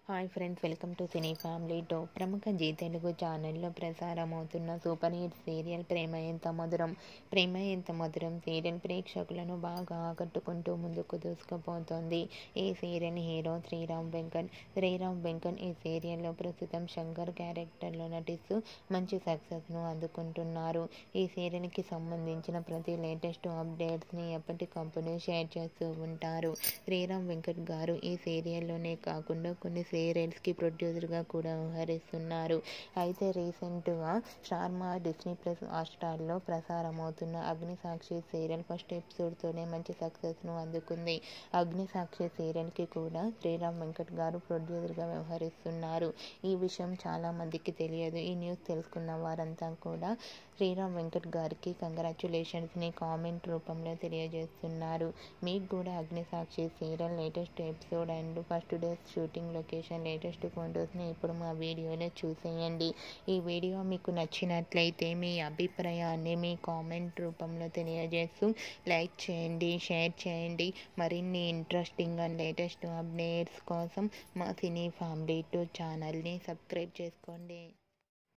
Hi friends, welcome to cine family two. ప్రముఖ G Telugu ఛానల్లో ప్రసారమవుతున్న super hit serial ప్రేమ ఎంత మధురం. ప్రేమ ఎంత మధురం సీరియల్ ప్రేక్షకులను బాగా ఆకట్టుకుంటూ ముందుకు దూసుకుపోతోంది. ఈ సీరియల్ హీరో శ్రీరామ్ వెంకట్ ఈ సీరియల్లో ప్రస్తుతం శంకర్ క్యారెక్టర్లో నటిస్తూ మంచి సక్సెస్ను అందుకుంటున్నారు. ఈ సీరియల్కి సంబంధించిన ప్రతి లేటెస్ట్ అప్డేట్స్ని ఎప్పటికప్పుడు షేర్ చేస్తూ ఉంటారు. శ్రీరామ్ వెంకట్ గారు ఈ సీరియల్లోనే కాకుండా కొన్ని సీరియల్స్కి ప్రొడ్యూసర్గా కూడా వ్యవహరిస్తున్నారు. అయితే రీసెంట్గా స్టార్ మా Disney plus హాట్స్టార్లో ప్రసారమవుతున్న Agnisakshi serial first ఎపిసోడ్తోనే మంచి సక్సెస్ను అందుకుంది. అగ్నిసాక్షి సీరియల్కి కూడా శ్రీరామ్ వెంకట్ గారు ప్రొడ్యూసర్గా వ్యవహరిస్తున్నారు. ఈ విషయం చాలా మందికి తెలియదు. ఈ న్యూస్ తెలుసుకున్న వారంతా కూడా శ్రీరామ్ వెంకట్ గారికి కంగ్రాచ్యులేషన్స్ని కామెంట్ రూపంలో తెలియజేస్తున్నారు. మీకు కూడా Agnisakshi serial latest episode and first days shooting location latest ఫొటోస్ని ఇప్పుడు మా వీడియోలో చూసేయండి. ఈ వీడియో మీకు నచ్చినట్లయితే మీ అభిప్రాయాన్ని మీ కామెంట్ రూపంలో తెలియజేస్తూ లైక్ చేయండి, షేర్ చేయండి. మరిన్ని ఇంట్రెస్టింగ్ అండ్ లేటెస్ట్ అప్డేట్స్ కోసం మా సినీ ఫ్యామిలీ 2 ఛానల్ని సబ్స్క్రైబ్ చేసుకోండి.